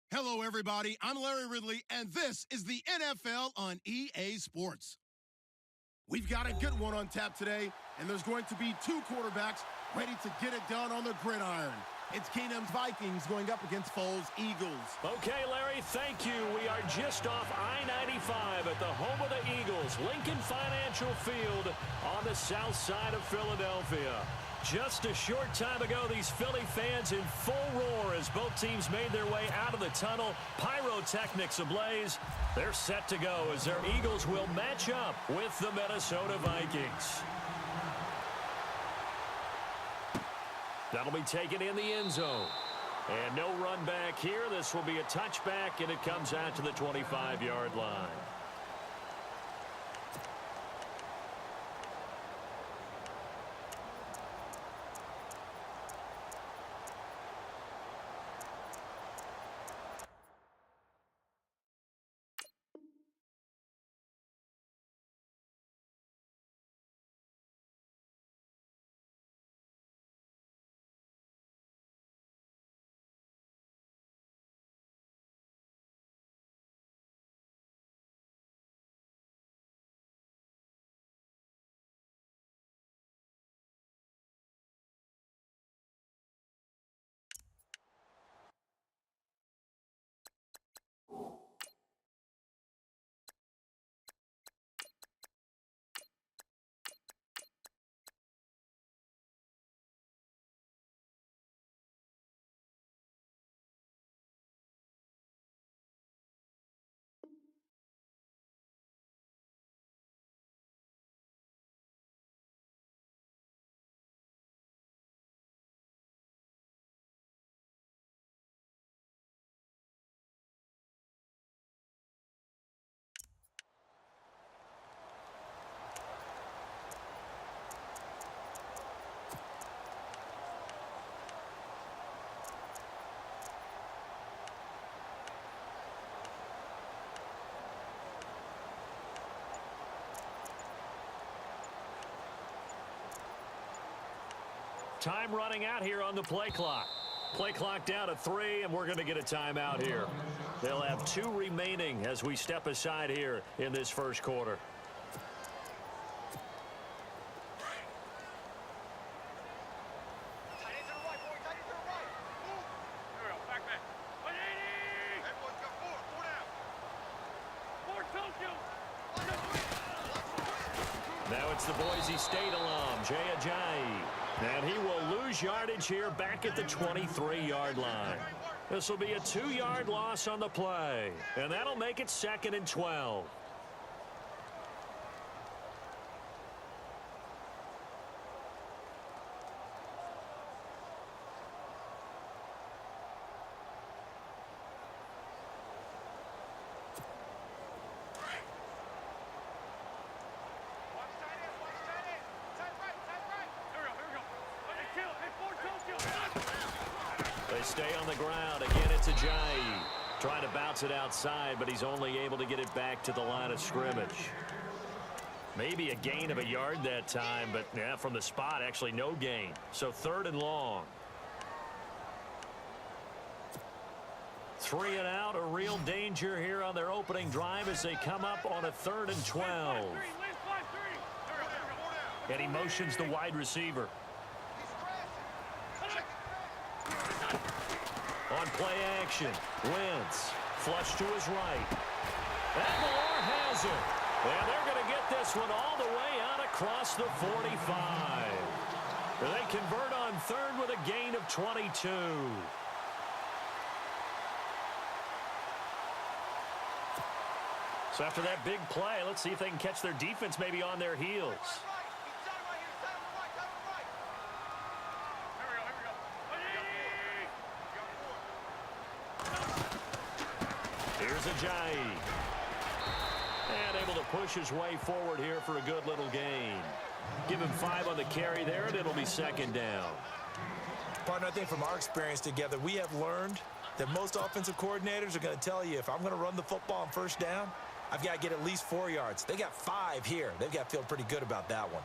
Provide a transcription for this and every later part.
Hello, everybody. I'm Larry Ridley, and this is the NFL on EA Sports. We've got a good one on tap today, and there's going to be two quarterbacks ready to get it done on the gridiron. It's Keenum's Vikings going up against Foles' Eagles. Okay, Larry, thank you. We are just off I-95 at the home of the Eagles, Lincoln Financial Field on the south side of Philadelphia. Just a short time ago, these Philly fans in full roar as both teams made their way out of the tunnel. Pyrotechnics ablaze. They're set to go as their Eagles will match up with the Minnesota Vikings. That'll be taken in the end zone. And no run back here. This will be a touchback, and it comes out to the 25-yard line. Time running out here on the play clock. Play clock down to 3, and we're going to get a timeout here. They'll have 2 remaining as we step aside here in this first quarter. Now it's the Boise State alum, Jay Ajayi. And he will lose yardage here back at the 23-yard line. This will be a 2-yard loss on the play. And that'll make it 2nd and 12. They stay on the ground. Again, it's Ajayi. Trying to bounce it outside, but he's only able to get it back to the line of scrimmage. Maybe a gain of a yard that time, but yeah, from the spot, actually no gain. So 3rd and long. 3 and out, a real danger here on their opening drive as they come up on a 3rd and 12. And he motions the wide receiver. On play action, Wentz, flush to his right. And Moore has it. And they're going to get this one all the way out across the 45. They convert on 3rd with a gain of 22. So after that big play, let's see if they can catch their defense maybe on their heels. Ajayi. And able to push his way forward here for a good little gain. Give him 5 on the carry there, and it'll be 2nd down. Partner, I think from our experience together, we have learned that most offensive coordinators are going to tell you, if I'm going to run the football on 1st down, I've got to get at least 4 yards. They got 5 here. They've got to feel pretty good about that one.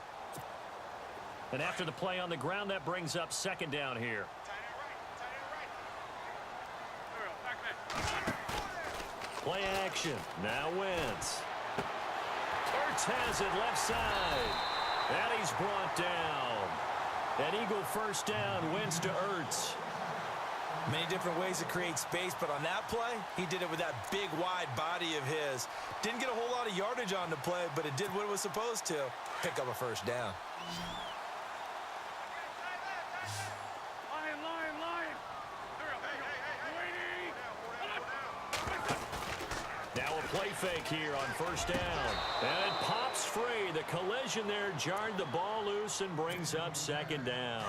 And after the play on the ground, that brings up 2nd down here. Tight end right. Tight end right. Play action. Now Wentz. Ertz has it left side. And he's brought down. An Eagle first down. Wentz to Ertz. Many different ways to create space, but on that play, he did it with that big, wide body of his. Didn't get a whole lot of yardage on the play, but it did what it was supposed to. Pick up a first down. Now a play fake here on first down. And it pops free. The collision there jarred the ball loose and brings up second down.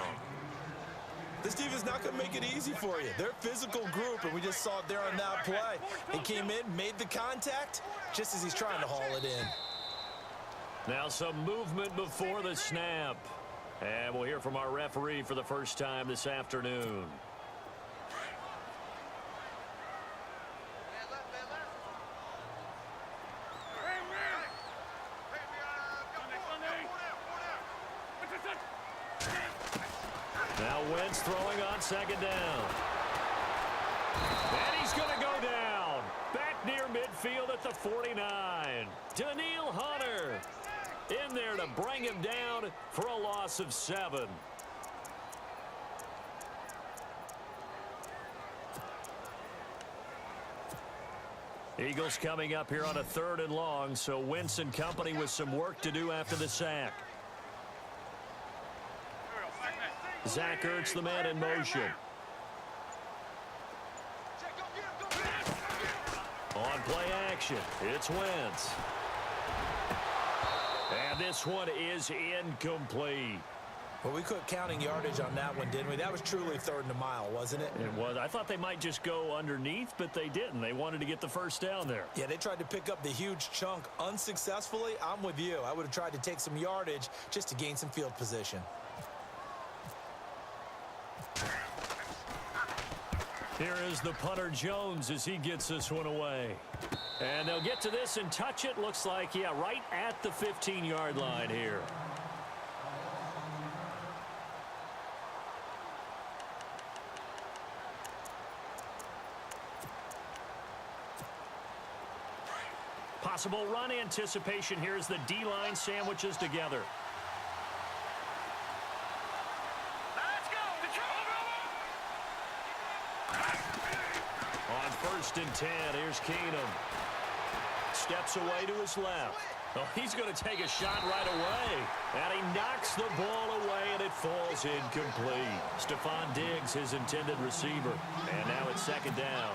This defense not going to make it easy for you. They're a physical group, and we just saw it there on that play. He came in, made the contact, just as he's trying to haul it in. Now some movement before the snap. And we'll hear from our referee for the first time this afternoon. Now Wentz throwing on second down. And he's going to go down. Back near midfield at the 49. Daniil Hunter in there to bring him down for a loss of 7. Eagles coming up here on a 3rd and long, so Wentz and company with some work to do after the sack. Zach Ertz, the man in motion. On play action, it's Wentz. And this one is incomplete. Well, we quit counting yardage on that one, didn't we? That was truly 3rd and a mile, wasn't it? It was. I thought they might just go underneath, but they didn't. They wanted to get the first down there. Yeah, they tried to pick up the huge chunk unsuccessfully. I'm with you. I would have tried to take some yardage just to gain some field position. Here is the punter Jones as he gets this one away. And they'll get to this and touch it. Looks like, yeah, right at the 15-yard line here. Possible run anticipation here as the D-line sandwiches together. On 1st and 10, here's Keenum. Steps away to his left. Oh, he's going to take a shot right away. And he knocks the ball away, and it falls incomplete. Stephon Diggs, his intended receiver. And now it's 2nd down.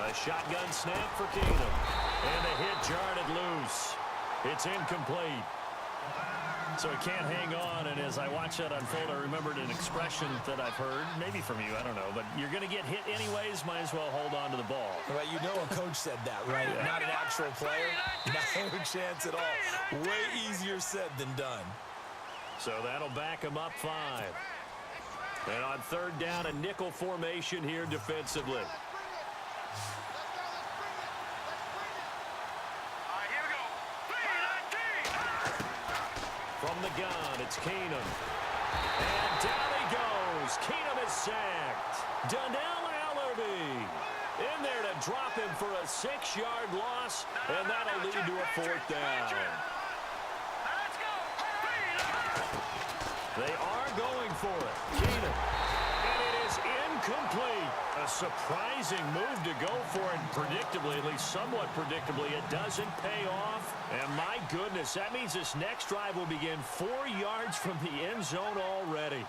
A shotgun snap for Keenum. And the hit jarred it loose. It's incomplete. So he can't hang on, and as I watch that unfold, I remembered an expression that I've heard, maybe from you, I don't know, but you're going to get hit anyways, might as well hold on to the ball. Well, you know a coach said that, right? Yeah. Not an actual player. No chance at all. Way easier said than done. So that'll back him up 5. And on 3rd down, a nickel formation here defensively. From the gun, it's Keenum. And down he goes. Keenum is sacked. Donnell Allerby in there to drop him for a 6-yard loss, and that'll lead to a 4th down. They are going for it. Keenum. And it is incomplete. A surprising move to go for it. Predictably, at least somewhat predictably, it doesn't pay off. And my goodness, that means this next drive will begin 4 yards from the end zone already.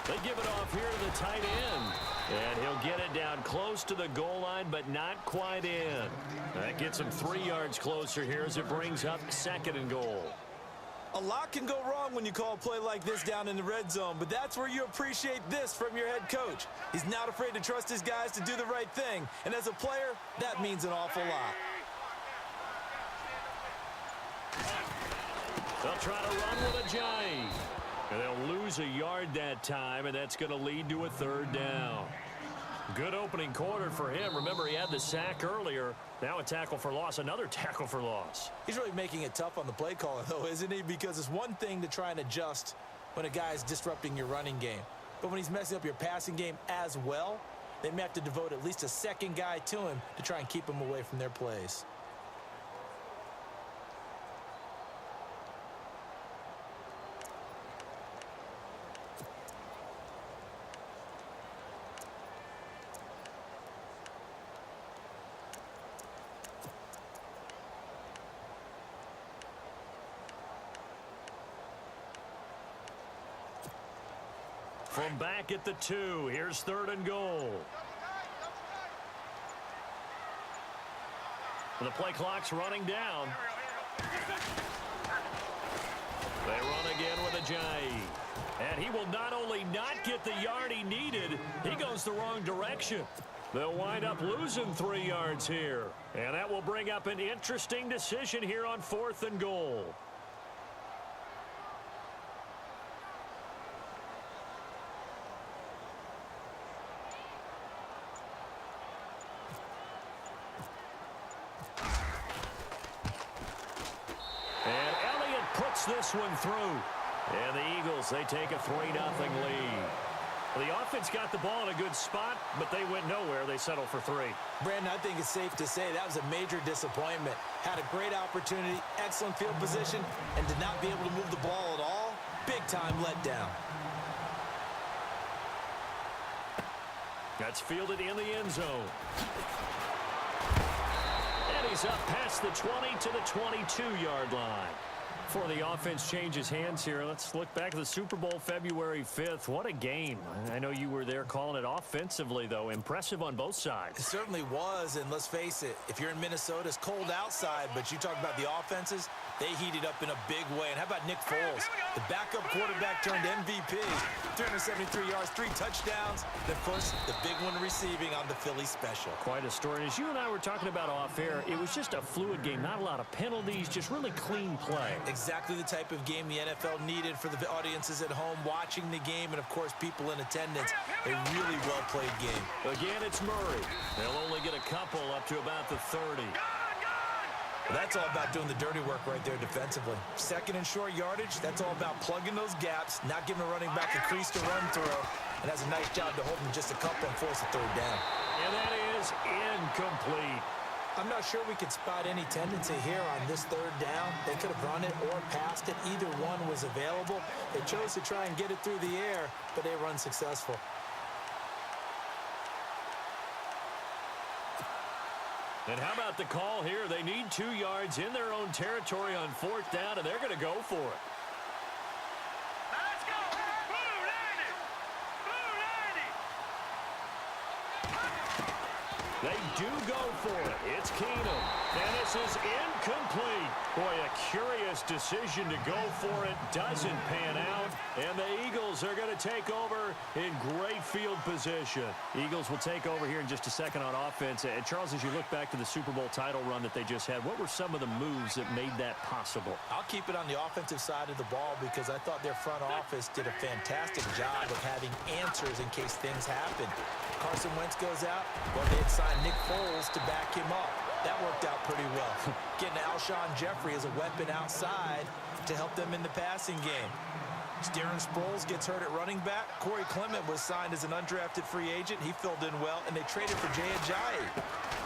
They give it off here to the tight end. And he'll get it down close to the goal line, but not quite in. That gets him 3 yards closer here as it brings up 2nd and goal. A lot can go wrong when you call a play like this down in the red zone, but that's where you appreciate this from your head coach. He's not afraid to trust his guys to do the right thing, and as a player, that means an awful lot. They'll try to run with a jive. And they'll lose a yard that time, and that's going to lead to a 3rd down. Good opening quarter for him. Remember, he had the sack earlier. Now a tackle for loss, another tackle for loss. He's really making it tough on the play caller, though, isn't he? Because it's one thing to try and adjust when a guy is disrupting your running game. But when he's messing up your passing game as well, they may have to devote at least a second guy to him to try and keep him away from their plays. From back at the 2, here's 3rd and goal. The play clock's running down. They run again with Ajayi. And he will not only not get the yard he needed, he goes the wrong direction. They'll wind up losing 3 yards here. And that will bring up an interesting decision here on 4th and goal. This one through. And the Eagles, they take a 3-0 lead. The offense got the ball in a good spot, but they went nowhere. They settled for 3. Brandon, I think it's safe to say that was a major disappointment. Had a great opportunity, excellent field position, and did not be able to move the ball at all. Big-time letdown. That's fielded in the end zone. And he's up past the 20 to the 22-yard line. Before the offense changes hands here, let's look back at the Super Bowl February 5th. What a game. I know you were there calling it offensively, though. Impressive on both sides. It certainly was, and let's face it, if you're in Minnesota, it's cold outside, but you talk about the offenses, they heated up in a big way. And how about Nick Foles? The backup quarterback turned MVP. 373 yards, 3 touchdowns. And, of course, the big one receiving on the Philly special. Quite a story. And as you and I were talking about off air, it was just a fluid game. Not a lot of penalties, just really clean play. Exactly the type of game the NFL needed for the audiences at home watching the game and, of course, people in attendance. A really well-played game. Again, it's Murray. They'll only get a couple up to about the 30. Well, that's all about doing the dirty work right there defensively. 2nd and short yardage, that's all about plugging those gaps, not giving a running back a crease to run through, and has a nice job to hold him just a couple and force a 3rd down. And that is incomplete. I'm not sure we could spot any tendency here on this 3rd down. They could have run it or passed it. Either one was available. They chose to try and get it through the air, but they were unsuccessful. And how about the call here? They need 2 yards in their own territory on 4th down, and they're going to go for it. Let's go! Blue 90! Blue 90! They do go for it. It's Keenum. And this is incomplete. Boy, a curious decision to go for it. Doesn't pan out. And the Eagles are going to take over in great field position. Eagles will take over here in just a second on offense. And Charles, as you look back to the Super Bowl title run that they just had, what were some of the moves that made that possible? I'll keep it on the offensive side of the ball because I thought their front office did a fantastic job of having answers in case things happen. Carson Wentz goes out. Well, they had signed Nick Foles to back him up. That worked out pretty well. Getting Alshon Jeffrey as a weapon outside to help them in the passing game. Darren Sproles gets hurt at running back. Corey Clement was signed as an undrafted free agent. He filled in well, and they traded for Jay Ajayi.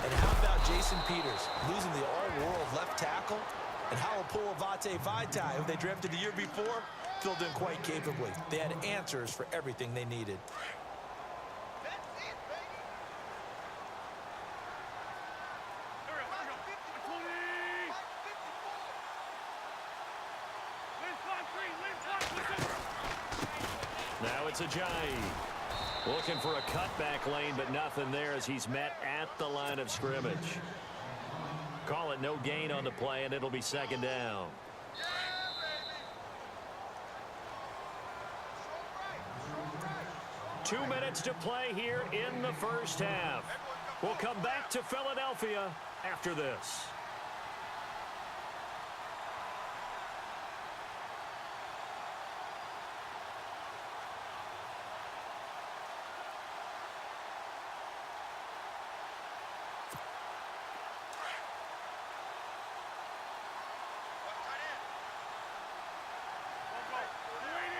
And how about Jason Peters losing the all-world left tackle? And Halapoulivaati Vaitai, who they drafted the year before, filled in quite capably. They had answers for everything they needed. Now it's Ajayi. Looking for a cutback lane, but nothing there as he's met at the line of scrimmage. Call it no gain on the play, and it'll be 2nd down. Two minutes to play here in the first half. We'll come back to Philadelphia after this.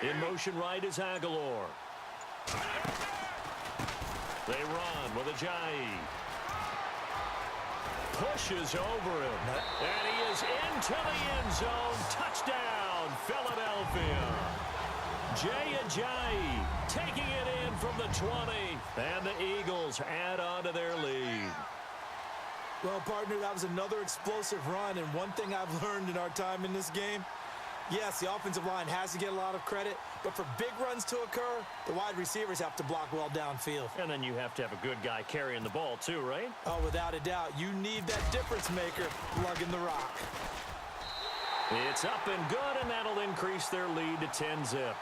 In motion right is Aguilar. They run with Ajayi. Pushes over him. And he is into the end zone. Touchdown, Philadelphia. Jay Ajayi taking it in from the 20. And the Eagles add on to their lead. Well, partner, that was another explosive run. And one thing I've learned in our time in this game, yes, the offensive line has to get a lot of credit, but for big runs to occur, the wide receivers have to block well downfield. And then you have to have a good guy carrying the ball too, right? Oh, without a doubt. You need that difference maker lugging the rock. It's up and good, and that'll increase their lead to 10-zip.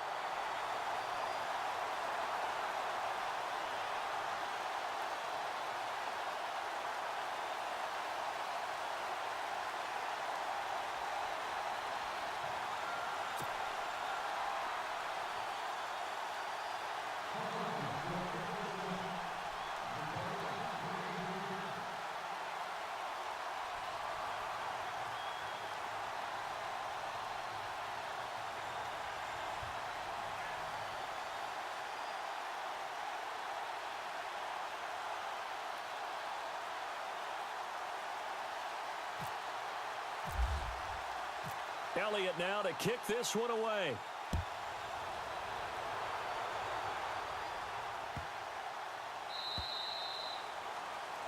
Elliott now to kick this one away.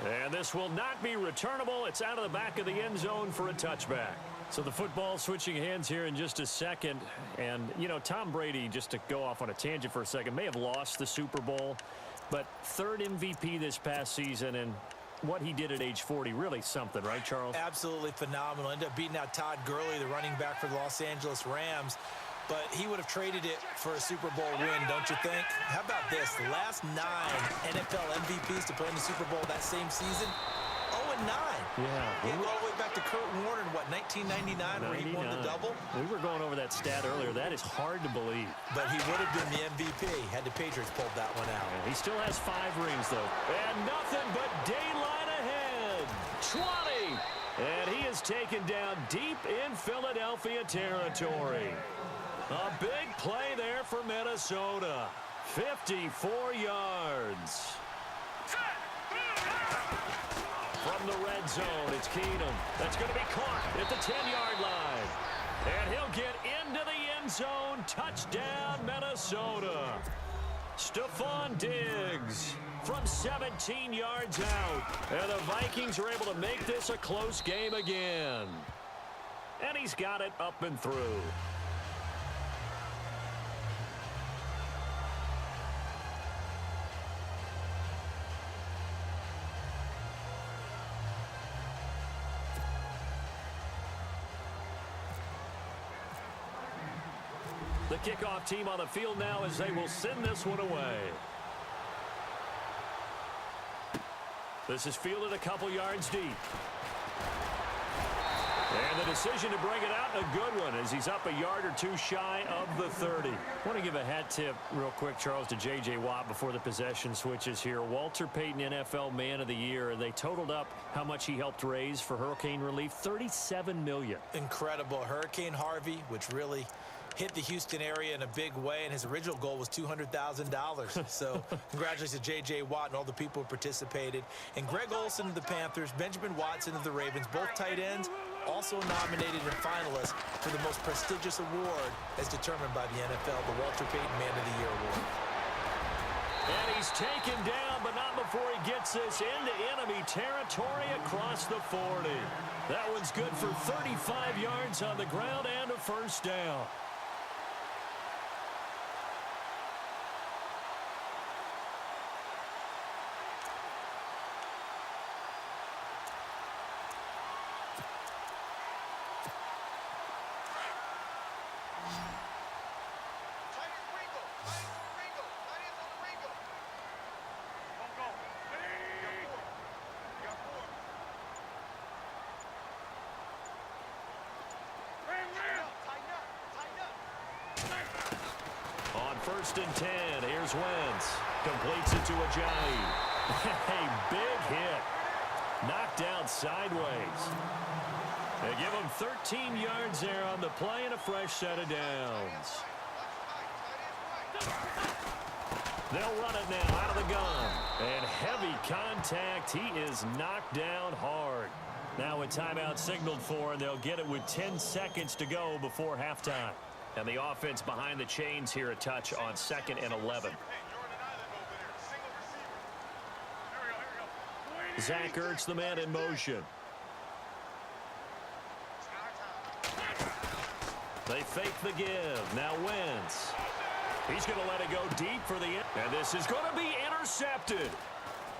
And this will not be returnable. It's out of the back of the end zone for a touchback. So the football switching hands here in just a second. And, you know, Tom Brady, just to go off on a tangent for a second, may have lost the Super Bowl, but third MVP this past season, and what he did at age 40, really something, right, Charles? Absolutely phenomenal. Ended up beating out Todd Gurley, the running back for the Los Angeles Rams. But he would have traded it for a Super Bowl win, don't you think? How about this? The last 9 NFL MVPs to play in the Super Bowl that same season, 0-9. Yeah. He go all the way back to Kurt Warner in, what, 1999, where he won the double? We were going over that stat earlier. That is hard to believe. But he would have been the MVP had the Patriots pulled that one out. Yeah, he still has 5 rings, though. And nothing but daylight ahead. 20. And he is taken down deep in Philadelphia territory. A big play there for Minnesota. 54 yards. From the red zone, it's Keenum. That's going to be caught at the 10-yard line. And he'll get into the end zone. Touchdown, Minnesota. Stephon Diggs from 17 yards out. And the Vikings are able to make this a close game again. And he's got it up and through. The kickoff team on the field now as they will send this one away. This is fielded a couple yards deep. And the decision to bring it out, a good one, as he's up a yard or two shy of the 30. I want to give a hat tip real quick, Charles, to J.J. Watt before the possession switches here. Walter Payton, NFL Man of the Year. They totaled up how much he helped raise for hurricane relief, $37 million. Incredible. Hurricane Harvey, which really hit the Houston area in a big way, and his original goal was $200,000. So congratulations to J.J. Watt and all the people who participated. And Greg Olsen of the Panthers, Benjamin Watson of the Ravens, both tight ends, also nominated and finalists for the most prestigious award as determined by the NFL, the Walter Payton Man of the Year Award. And he's taken down, but not before he gets this into enemy territory across the 40. That one's good for 35 yards on the ground and a first down. First and 10. Here's Wentz. Completes it to Ajayi. A big hit. Knocked down sideways. They give him 13 yards there on the play and a fresh set of downs. They'll run it now out of the gun. And heavy contact. He is knocked down hard. Now a timeout signaled for, and they'll get it with 10 seconds to go before halftime. And the offense behind the chains here, a touch on 2nd and 11. Zach Ertz, the man in motion. They fake the give. Now Wentz. He's going to let it go deep for the end. And this is going to be intercepted.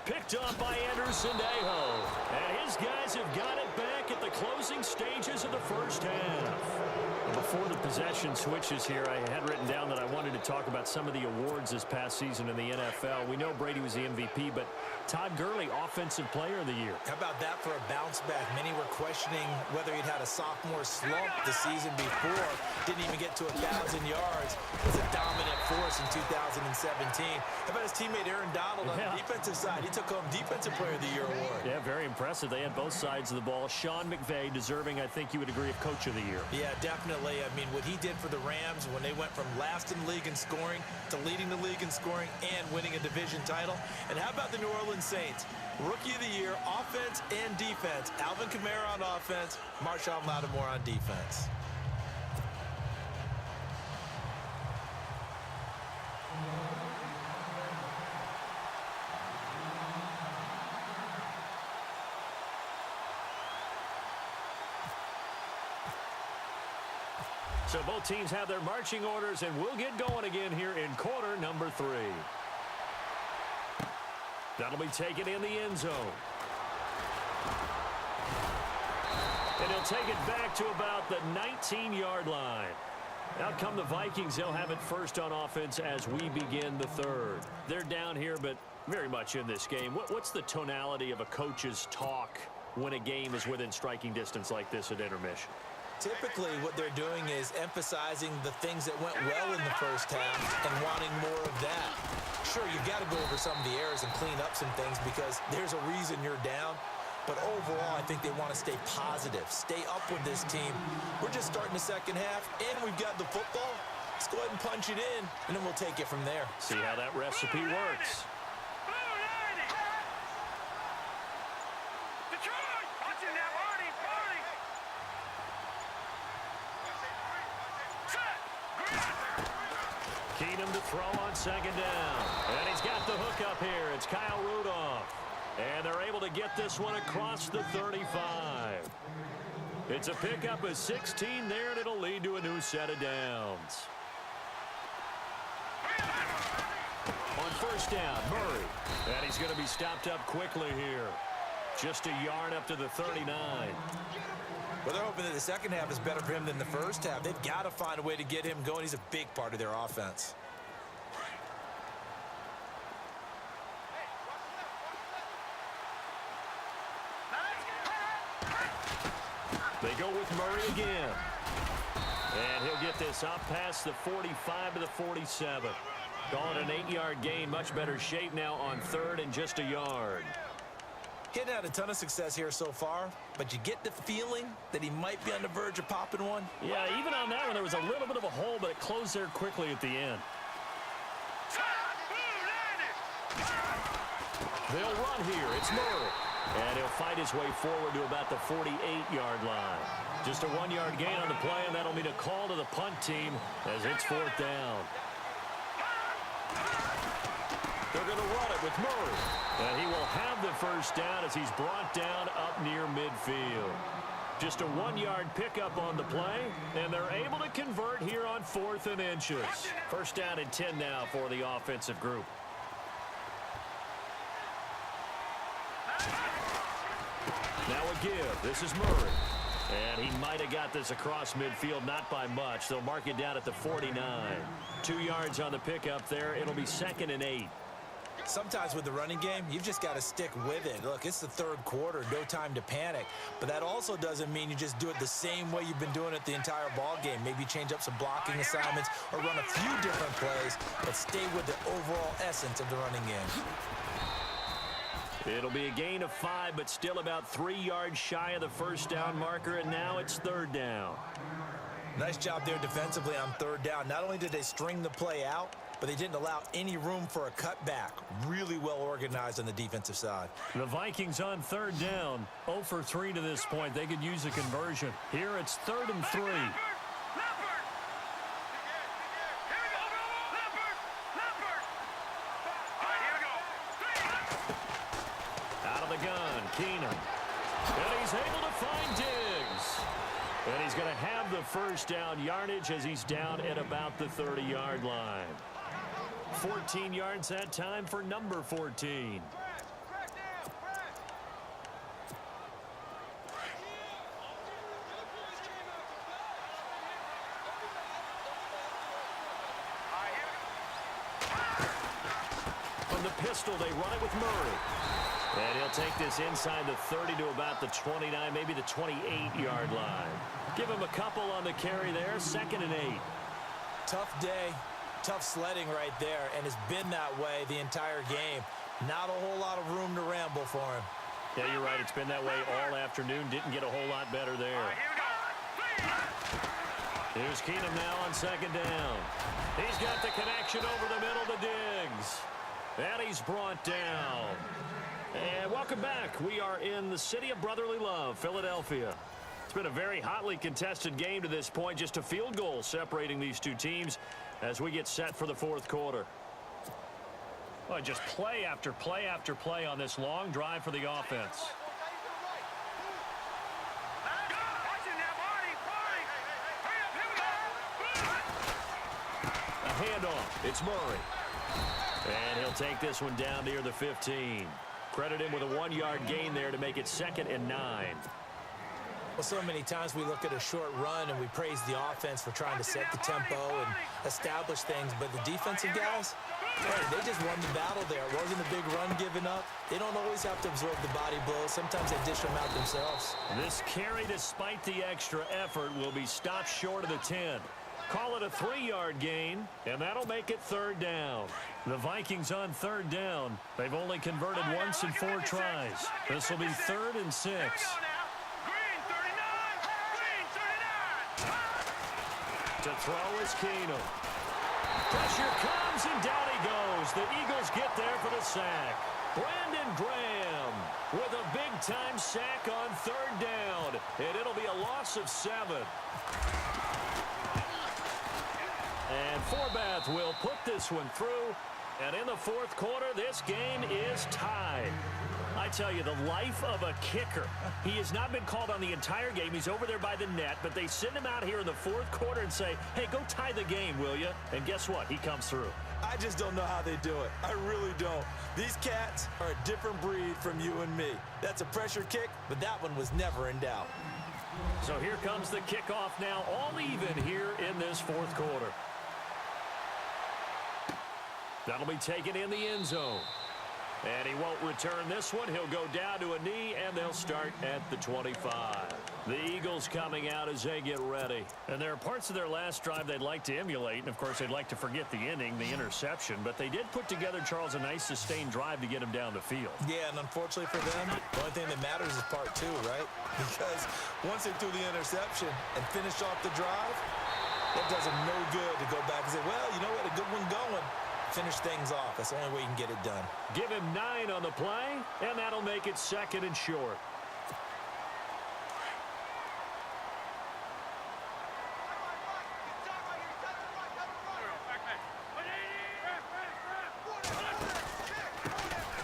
Picked up by Anderson-Dejo. And his guys have got it back at the closing stages of the first half. Before the possession switches here, I had written down that I wanted to talk about some of the awards this past season in the NFL. We know Brady was the MVP, but Todd Gurley, Offensive Player of the Year. How about that for a bounce back? Many were questioning whether he'd had a sophomore slump the season before. Didn't even get to 1,000 yards. Was a dominant force in 2017. How about his teammate Aaron Donald on the defensive side? He took home Defensive Player of the Year award. Yeah, very impressive. They had both sides of the ball. Sean McVay deserving, I think you would agree, of Coach of the Year. Yeah, definitely. I mean, what he did for the Rams when they went from last in the league in scoring to leading the league in scoring and winning a division title. And how about the New Orleans Saints? Rookie of the Year, offense and defense. Alvin Kamara on offense, Marshawn Lattimore on defense. So both teams have their marching orders, and we'll get going again here in quarter number 3. That'll be taken in the end zone. And he'll take it back to about the 19-yard line. Out come the Vikings. They'll have it first on offense as we begin the third. They're down here, but very much in this game. What's the tonality of a coach's talk when a game is within striking distance like this at intermission? Typically, what they're doing is emphasizing the things that went well in the first half and wanting more of that. Sure, you've got to go over some of the errors and clean up some things because there's a reason you're down. But overall, I think they want to stay positive, stay up with this team. We're just starting the second half, and we've got the football. Let's go ahead and punch it in, and then we'll take it from there. See how that recipe works. Keenum to throw on second down. And he's got the hook up here. It's Kyle Rudolph. And they're able to get this one across the 35. It's a pickup of 16 there, and it'll lead to a new set of downs. On first down, Murray. And he's going to be stopped up quickly here. Just a yard up to the 39. Well, they're hoping that the second half is better for him than the first half. They've got to find a way to get him going. He's a big part of their offense. They go with Murray again. And he'll get this up past the 45 to the 47. Calling an 8-yard gain. Much better shape now on third and just a yard. He hadn't had a ton of success here so far, but you get the feeling that he might be on the verge of popping one. Yeah, even on that one, there was a little bit of a hole, but it closed there quickly at the end. They'll run here. It's Murray. And he'll fight his way forward to about the 48-yard line. Just a 1-yard gain on the play, and that'll mean a call to the punt team as it's fourth down. They're going to run it with Murray. And he will have the first down as he's brought down up near midfield. Just a 1-yard pickup on the play, and they're able to convert here on 4th and inches. First down and 10 now for the offensive group. Now a give. This is Murray. And he might have got this across midfield, not by much. They'll mark it down at the 49. 2 yards on the pickup there. It'll be 2nd and 8. Sometimes with the running game, you've just got to stick with it. Look, it's the third quarter, no time to panic. But that also doesn't mean you just do it the same way you've been doing it the entire ball game. Maybe change up some blocking assignments or run a few different plays, but stay with the overall essence of the running game. It'll be a gain of 5, but still about 3 yards shy of the first down marker, and now it's third down. Nice job there defensively on third down. Not only did they string the play out, but they didn't allow any room for a cutback. Really well organized on the defensive side. The Vikings on third down. 0 for 3 to this point. They could use a conversion. Here it's 3rd and 3. Out of the gun, Keenum. And he's able to find Diggs. And he's going to have the first down yardage as he's down at about the 30-yard line. 14 yards that time for number 14. From the pistol, they run it with Murray. And he'll take this inside the 30 to about the 29, maybe the 28-yard line. Give him a couple on the carry there, 2nd and 8. Tough day, tough sledding right there, and it's been that way the entire game. Not a whole lot of room to ramble for him. Yeah, you're right. It's been that way all afternoon. Didn't get a whole lot better there. Here's Keenum now on 2nd down. He's got the connection over the middle to Diggs. And he's brought down. And welcome back. We are in the city of brotherly love, Philadelphia. It's been a very hotly contested game to this point. Just a field goal separating these two teams as we get set for the 4th quarter. Well, just play after play after play on this long drive for the offense. A handoff. It's Murray. And he'll take this one down near the 15. Credit him with a 1-yard gain there to make it 2nd and 9. Well, so many times we look at a short run and we praise the offense for trying to set the tempo and establish things, but the defensive guys, hey, they just won the battle there. It wasn't a big run given up. They don't always have to absorb the body blows. Sometimes they dish them out themselves. This carry, despite the extra effort, will be stopped short of the 10. Call it a 3-yard gain, and that'll make it 3rd down. The Vikings on 3rd down. They've only converted once in 4 tries. This will be 3rd and 6. To throw is Keenum. Pressure comes, and down he goes. The Eagles get there for the sack. Brandon Graham with a big-time sack on 3rd down, and it'll be a loss of 7. And Forbath will put this one through. And in the 4th quarter, this game is tied. I tell you, the life of a kicker. He has not been called on the entire game. He's over there by the net, but they send him out here in the 4th quarter and say, hey, go tie the game, will you? And guess what? He comes through. I just don't know how they do it. I really don't. These cats are a different breed from you and me. That's a pressure kick, but that one was never in doubt. So here comes the kickoff now, all even here in this 4th quarter. That'll be taken in the end zone. And he won't return this one. He'll go down to a knee, and they'll start at the 25. The Eagles coming out as they get ready. And there are parts of their last drive they'd like to emulate. And, of course, they'd like to forget the inning, the interception. But they did put together, Charles, a nice sustained drive to get him down the field. Yeah, and unfortunately for them, the only thing that matters is part 2, right? Because once they threw the interception and finished off the drive, that does them no good to go back and say, well, you know what, a good one going. Finish things off. That's the only way you can get it done. Give him 9 on the play, and that'll make it 2nd and short.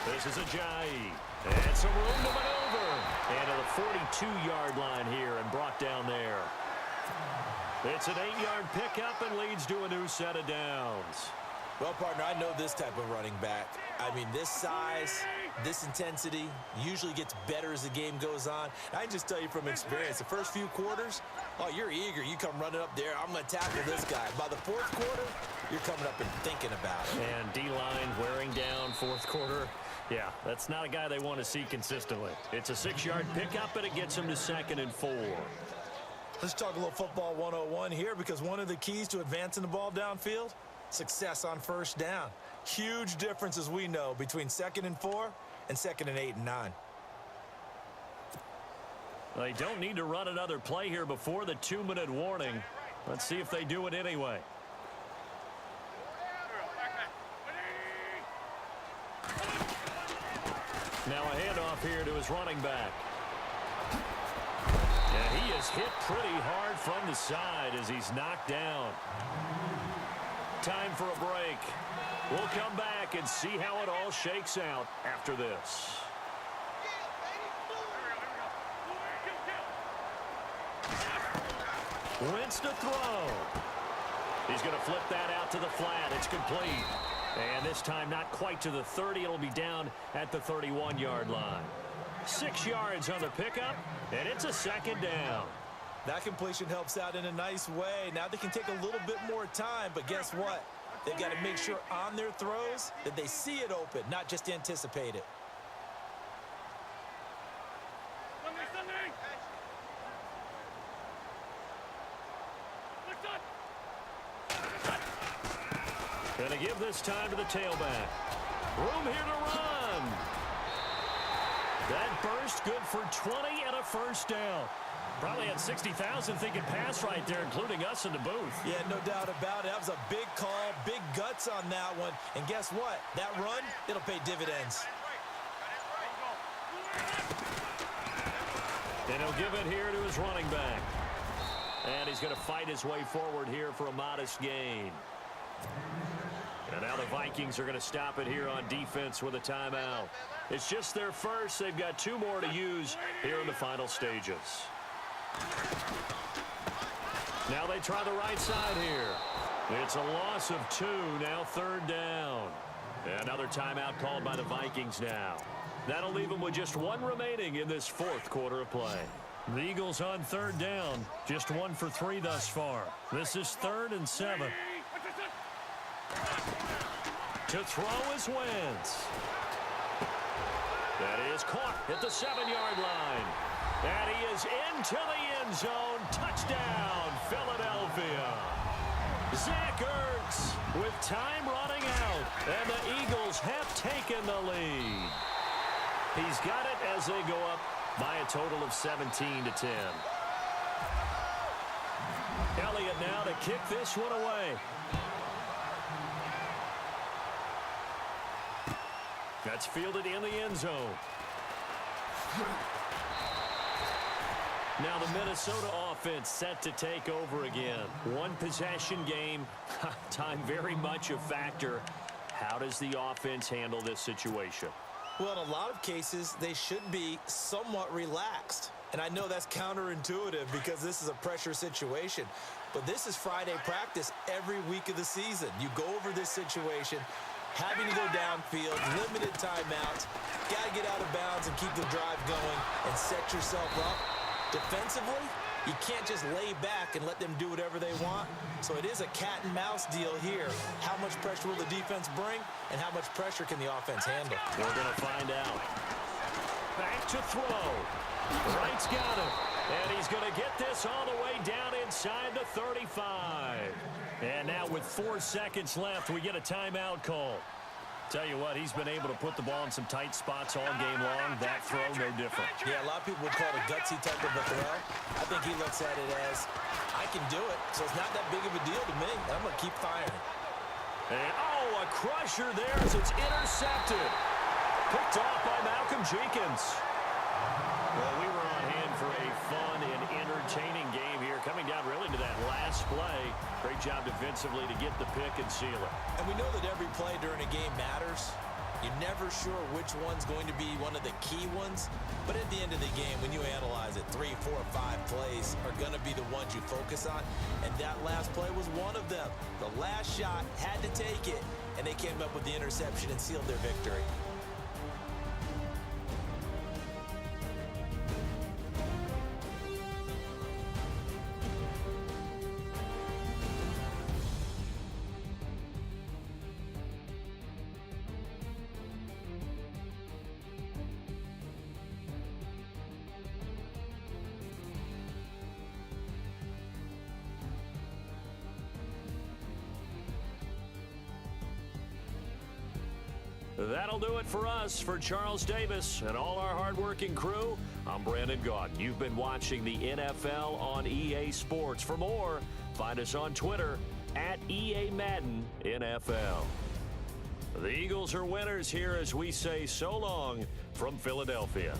This is Ajayi. And some room to maneuver. And to the 42-yard line here and brought down there. It's an 8-yard pickup and leads to a new set of downs. Well, partner, I know this type of running back. I mean, this size, this intensity usually gets better as the game goes on. I can just tell you from experience, the first few quarters, oh, you're eager. You come running up there, I'm going to tackle this guy. By the 4th quarter, you're coming up and thinking about it. And D-line wearing down 4th quarter. Yeah, that's not a guy they want to see consistently. It's a 6-yard pickup, and it gets him to 2nd and 4. Let's talk a little football 101 here, because one of the keys to advancing the ball downfield, success on 1st down. Huge difference, as we know, between 2nd and 4 and 2nd and 8 and 9. They don't need to run another play here before the 2-minute warning. Let's see if they do it anyway. Now a handoff here to his running back. And he is hit pretty hard from the side as he's knocked down. Time for a break. We'll come back and see how it all shakes out after this. Wentz to throw. He's going to flip that out to the flat. It's complete. And this time not quite to the 30. It'll be down at the 31-yard line. 6 yards on the pickup, and it's a second down. That completion helps out in a nice way. Now they can take a little bit more time, but guess what? They've got to make sure on their throws that they see it open, not just anticipate it. Going to give this time to the tailback. Room here to run. That burst good for 20 and a first down. Probably had 60,000 thinking pass right there, including us in the booth. Yeah, no doubt about it. That was a big call, big guts on that one. And guess what? That run, it'll pay dividends. And he'll give it here to his running back. And he's going to fight his way forward here for a modest gain. And now the Vikings are going to stop it here on defense with a timeout. It's just their first. They've got 2 more to use here in the final stages. Now they try the right side here. It's a loss of 2, now 3rd down. Another timeout called by the Vikings now. That'll leave them with just 1 remaining in this 4th quarter of play. The Eagles on 3rd down, just 1 for 3 thus far. This is 3rd and 7. To throw is Wentz. That is caught at the 7-yard line. And he is into the end zone. Touchdown, Philadelphia. Zach Ertz with time running out. And the Eagles have taken the lead. He's got it as they go up by a total of 17-10. Elliott now to kick this one away. That's fielded in the end zone. Now the Minnesota offense set to take over again. 1 possession game. Time very much a factor. How does the offense handle this situation? Well, in a lot of cases, they should be somewhat relaxed. And I know that's counterintuitive because this is a pressure situation. But this is Friday practice every week of the season. You go over this situation, having to go downfield, limited timeouts, got to get out of bounds and keep the drive going and set yourself up. Defensively, you can't just lay back and let them do whatever they want. So it is a cat and mouse deal here. How much pressure will the defense bring and how much pressure can the offense handle? We're going to find out. Back to throw. Wright's got it. And he's going to get this all the way down inside the 35. And now with 4 seconds left, we get a timeout call. Tell you what, he's been able to put the ball in some tight spots all game long. That throw, no different. Yeah, a lot of people would call it a gutsy type of a throw. I think he looks at it as, I can do it, so it's not that big of a deal to me. I'm going to keep firing. And, oh, a crusher there as it's intercepted. Picked off by Malcolm Jenkins. Well, we were on hand for a fun and entertaining game here, coming down really to that last play. Great job defensively to get the pick and seal it. And we know that every play during a game matters. You're never sure which one's going to be one of the key ones. But at the end of the game, when you analyze it, 3, 4, 5 plays are going to be the ones you focus on. And that last play was one of them. The last shot had to take it, and they came up with the interception and sealed their victory. That'll do it for us. For Charles Davis and all our hardworking crew, I'm Brandon Gaudin. You've been watching the NFL on EA Sports. For more, find us on Twitter at EA Madden NFL. The Eagles are winners here as we say so long from Philadelphia.